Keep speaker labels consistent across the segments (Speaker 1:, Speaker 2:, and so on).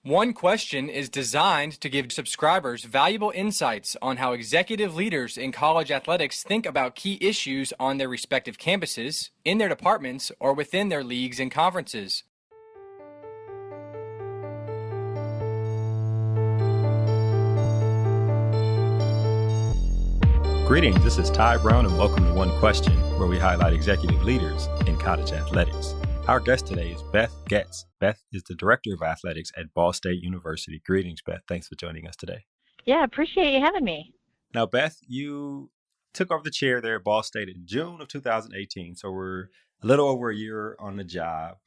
Speaker 1: One Question is designed to give subscribers valuable insights on how executive leaders in college athletics think about key issues on their respective campuses, in their departments, or within their leagues and conferences.
Speaker 2: Greetings, this is Ty Brown, and welcome to One Question, where we highlight executive leaders in college athletics. Our guest today is Beth Goetz. Beth is the Director of Athletics at Ball State University. Greetings, Beth. Thanks for joining us today.
Speaker 3: Yeah, appreciate you having me.
Speaker 2: Now, Beth, you took over the chair there at Ball State in June of 2018, so we're a little over a year on the job.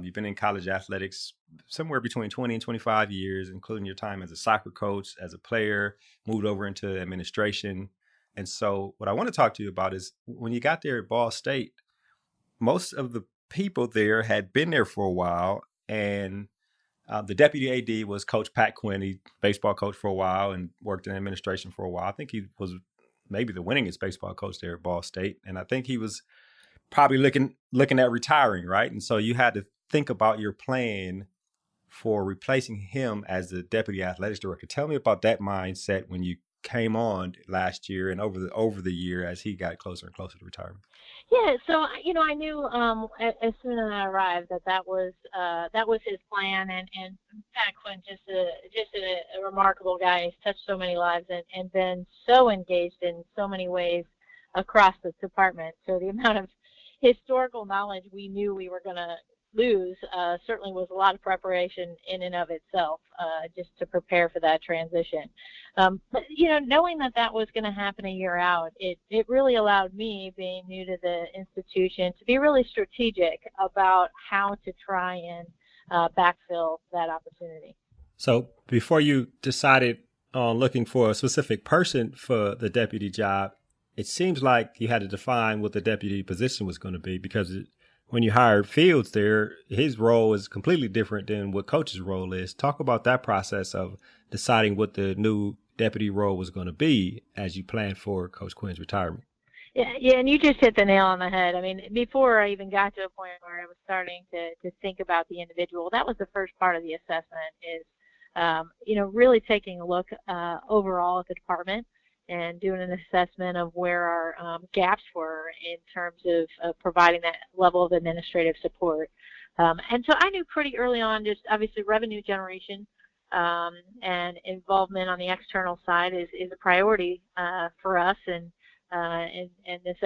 Speaker 2: You've been in college athletics somewhere between 20 and 25 years, including your time as a soccer coach, as a player, moved over into administration. And so what I want to talk to you about is when you got there at Ball State, most of the people there had been there for a while, and the deputy AD was Coach Pat Quinn. He baseball coach for a while and worked in administration for a while. I think he was maybe the winningest baseball coach there at Ball State, and I think he was probably looking at retiring, right? And so you had to think about your plan for replacing him as the deputy athletics director. Tell me about that mindset when you came on last year and over the year as he got closer and closer to retirement.
Speaker 3: Yeah, so I knew as soon as I arrived that was his plan, and Pat Quinn just a remarkable guy. He's touched so many lives and been so engaged in so many ways across the department. So the amount of historical knowledge we knew we were going to lose certainly was a lot of preparation in and of itself, just to prepare for that transition. But knowing that was going to happen a year out, it really allowed me, being new to the institution, to be really strategic about how to try and backfill that opportunity.
Speaker 2: So before you decided on looking for a specific person for the deputy job, it seems like you had to define what the deputy position was going to be, because when you hired Fields there, his role is completely different than what Coach's role is. Talk about that process of deciding what the new deputy role was going to be as you planned for Coach Quinn's retirement.
Speaker 3: Yeah, and you just hit the nail on the head. I mean, before I even got to a point where I was starting to think about the individual, that was the first part of the assessment is, really taking a look overall at the department and doing an assessment of where our gaps were in terms of providing that level of administrative support. And so I knew pretty early on, just obviously revenue generation and involvement on the external side is a priority for us, and this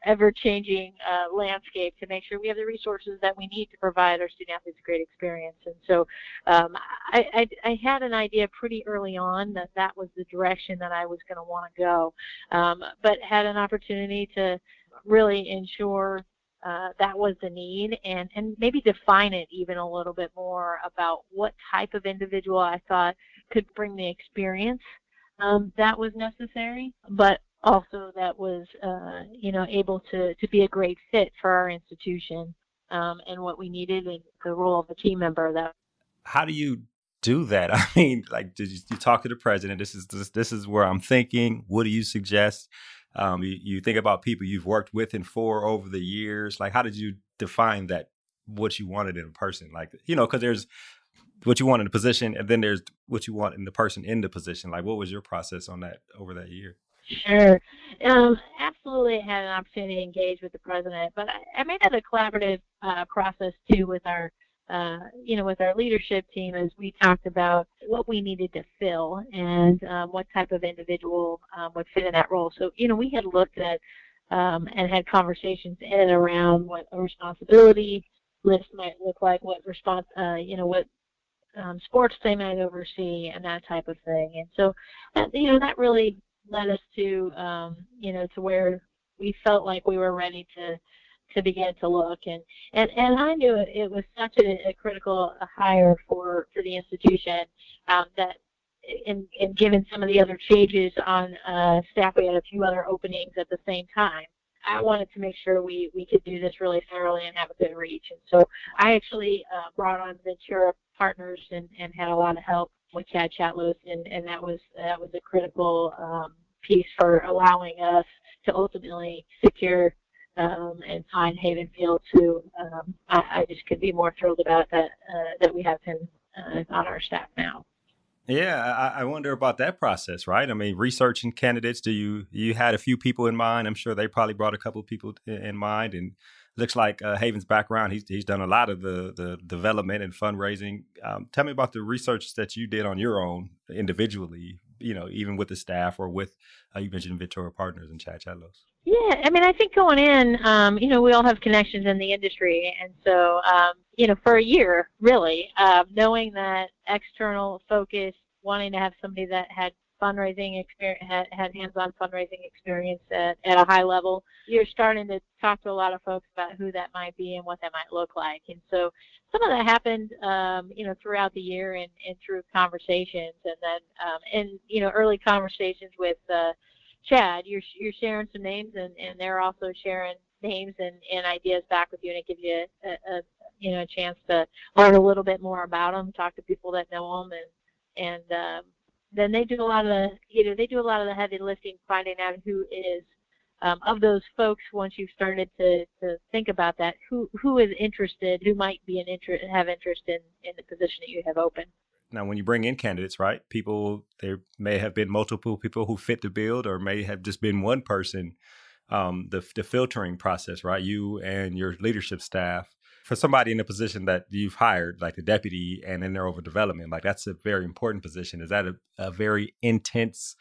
Speaker 3: ever-changing landscape, to make sure we have the resources that we need to provide our student athletes a great experience. And so I had an idea pretty early on that was the direction that I was going to want to go, but had an opportunity to really ensure that was the need, and maybe define it even a little bit more about what type of individual I thought could bring the experience that was necessary, but also that was, able to be a great fit for our institution and what we needed, and the role of a team member.
Speaker 2: How do you do that? I mean, like, did you talk to the president? This is where I'm thinking. What do you suggest? You think about people you've worked with and for over the years. Like, how did you define that, what you wanted in a person? Like, because there's what you want in the position, and then there's what you want in the person in the position. Like, what was your process on that over that year?
Speaker 3: Sure. Absolutely had an opportunity to engage with the president, but I made that a collaborative process too with our with our leadership team, as we talked about what we needed to fill and what type of individual would fit in that role. So, we had looked at and had conversations in and around what a responsibility list might look like, what what sports they might oversee, and that type of thing. And so, that really led us to, to where we felt like we were ready to begin to look. And I knew it was such a critical hire for the institution that, and given some of the other changes on staff, we had a few other openings at the same time. I wanted to make sure we could do this really thoroughly and have a good reach. And so I actually brought on Ventura Partners and had a lot of help with Chad Chatlos, and that was a critical piece for allowing us to ultimately secure and find Haven Fields, who I just could be more thrilled about that we have him on our staff now.
Speaker 2: Yeah, I wonder about that process, right? I mean, researching candidates. You had a few people in mind? I'm sure they probably brought a couple of people in mind, and looks like Haven's background. He's done a lot of the development and fundraising. Tell me about the research that you did on your own individually. Even with the staff or with you mentioned Ventura Partners and Chad Chadlos.
Speaker 3: Yeah, I mean, I think going in, we all have connections in the industry, and so, for a year, really, knowing that external focus, wanting to have somebody that had fundraising experience, had hands-on fundraising experience at a high level, you're starting to talk to a lot of folks about who that might be and what that might look like, and so some of that happened, throughout the year and through conversations, and then, early conversations with Chad, you're sharing some names, and they're also sharing names and ideas back with you, and it gives you a chance to learn a little bit more about them, talk to people that know them, and then they do a lot of the heavy lifting, finding out who is of those folks. Once you've started to think about that, who is interested, who might be have interest in the position that you have open.
Speaker 2: Now, when you bring in candidates, right, there may have been multiple people who fit the bill, or may have just been one person. The filtering process, right, you and your leadership staff, for somebody in a position that you've hired, like the deputy, and then they're over development, like that's a very important position. Is that a very intense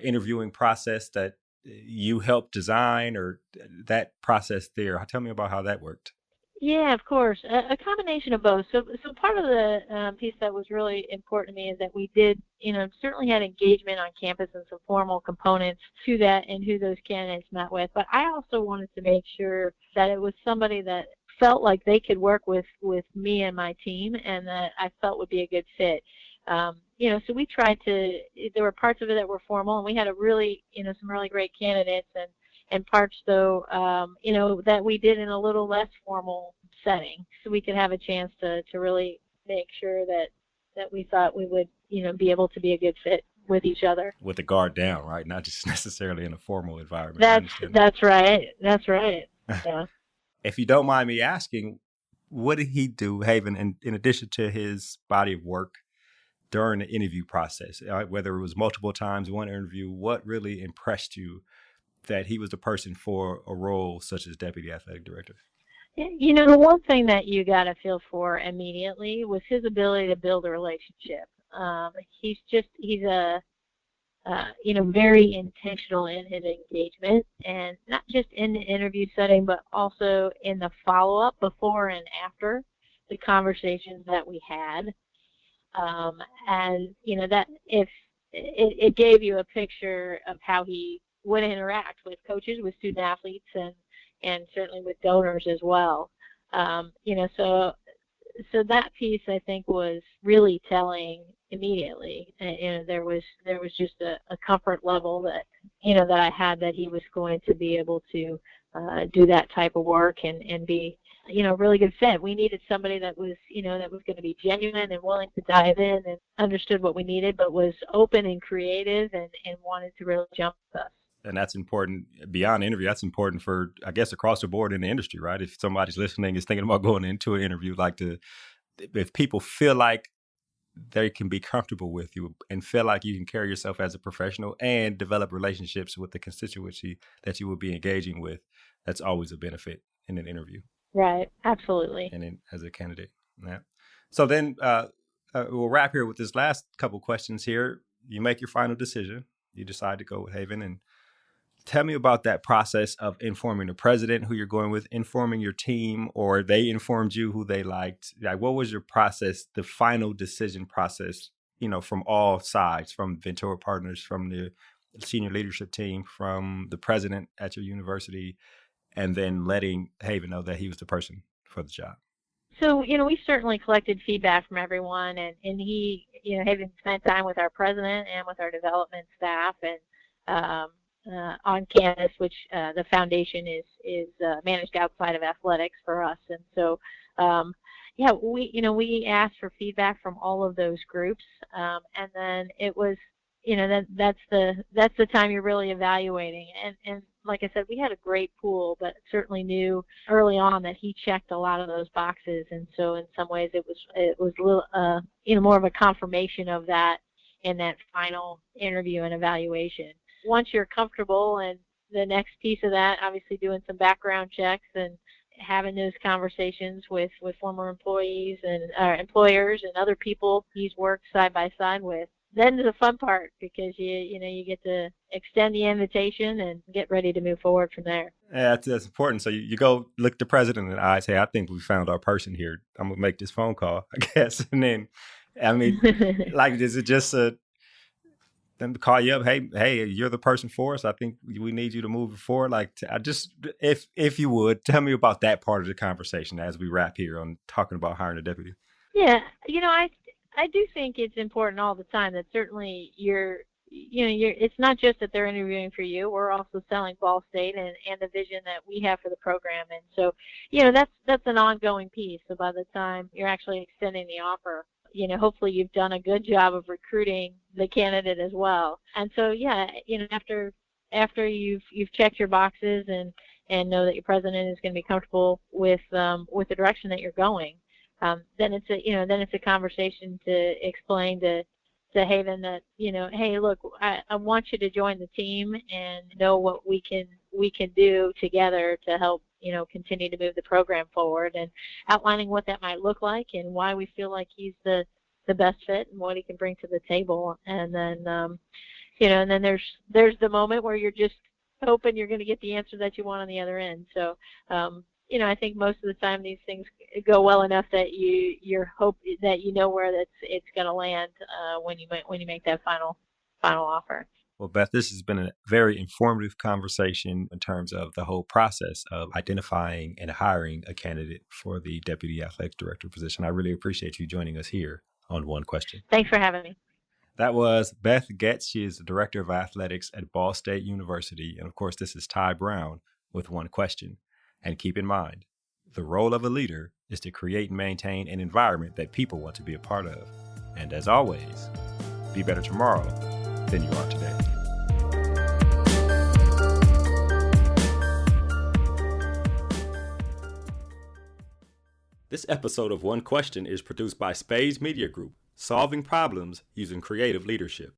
Speaker 2: interviewing process that you helped design, or that process there? Tell me about how that worked.
Speaker 3: Yeah, of course. A combination of both. So part of the piece that was really important to me is that we did, certainly had engagement on campus and some formal components to that and who those candidates met with. But I also wanted to make sure that it was somebody that felt like they could work with me and my team, and that I felt would be a good fit. So we tried to, there were parts of it that were formal, and we had some really great candidates, and parts, though, that we did in a little less formal setting, so we could have a chance to really make sure that we thought we would, be able to be a good fit with each other.
Speaker 2: With the guard down, right? Not just necessarily in a formal environment.
Speaker 3: That's right. That's right. Yeah.
Speaker 2: If you don't mind me asking, what did he do, Haven, in addition to his body of work during the interview process? Whether it was multiple times, one interview, what really impressed you that he was the person for a role such as Deputy Athletic Director?
Speaker 3: The one thing that you got to feel for immediately was his ability to build a relationship. He's a very intentional in his engagement, and not just in the interview setting, but also in the follow-up before and after the conversations that we had. And that if it gave you a picture of how he would interact with coaches, with student athletes, and certainly with donors as well. So that piece, I think, was really telling immediately. There was just a comfort level that that I had, that he was going to be able to do that type of work and be a really good fit. We needed somebody that was going to be genuine and willing to dive in and understood what we needed, but was open and creative and wanted to really jump with us.
Speaker 2: And that's important beyond interview. That's important for, I guess, across the board in the industry, right? If somebody's listening is thinking about going into an interview, if people feel like they can be comfortable with you and feel like you can carry yourself as a professional and develop relationships with the constituency that you will be engaging with, that's always a benefit in an interview.
Speaker 3: Right. Absolutely.
Speaker 2: And then as a candidate. Yeah. So then we'll wrap here with this last couple questions here. You make your final decision. You decide to go with Haven, and tell me about that process of informing the president who you're going with, informing your team, or they informed you who they liked. Like, what was your process, the final decision process, from all sides, from Ventura Partners, from the senior leadership team, from the president at your university, and then letting Haven know that he was the person for the job?
Speaker 3: So, we certainly collected feedback from everyone, and he, Haven spent time with our president and with our development staff, and on campus, which the foundation is managed outside of athletics for us. And so, we asked for feedback from all of those groups, and then it was, that's the time you're really evaluating. And like I said, we had a great pool, but certainly knew early on that he checked a lot of those boxes. And so in some ways it was a little, more of a confirmation of that in that final interview and evaluation. Once you're comfortable, and the next piece of that, obviously doing some background checks and having those conversations with former employees and employers and other people he's worked side by side with. Then the fun part, because you get to extend the invitation and get ready to move forward from there.
Speaker 2: Yeah, that's important. So you go look the president in the eye, say, I think we found our person here. I'm gonna make this phone call, I guess. And then, I mean, like, is it just them to call you up? Hey, you're the person for us. I think we need you to move it forward. Like, I just, if you would, tell me about that part of the conversation as we wrap here on talking about hiring a deputy.
Speaker 3: Yeah, I do think it's important all the time that certainly it's not just that they're interviewing for you. We're also selling Ball State and the vision that we have for the program. And so, that's an ongoing piece. So by the time you're actually extending the offer, hopefully you've done a good job of recruiting the candidate as well. And so, after you've checked your boxes and know that your president is going to be comfortable with the direction that you're going, then it's a conversation to explain to Haven that, hey, look, I want you to join the team and know what we can do together to help, continue to move the program forward, and outlining what that might look like and why we feel like he's the best fit and what he can bring to the table. And then, and then there's the moment where you're just hoping you're going to get the answer that you want on the other end. So, I think most of the time these things go well enough that you're hope that where it's going to land when you make that final offer.
Speaker 2: Well, Beth, this has been a very informative conversation in terms of the whole process of identifying and hiring a candidate for the Deputy Athletics Director position. I really appreciate you joining us here on One Question.
Speaker 3: Thanks for having me.
Speaker 2: That was Beth Goetz. She is the Director of Athletics at Ball State University. And of course, this is Ty Brown with One Question. And keep in mind, the role of a leader is to create and maintain an environment that people want to be a part of. And as always, be better tomorrow than you are today. This episode of One Question is produced by Spades Media Group, solving problems using creative leadership.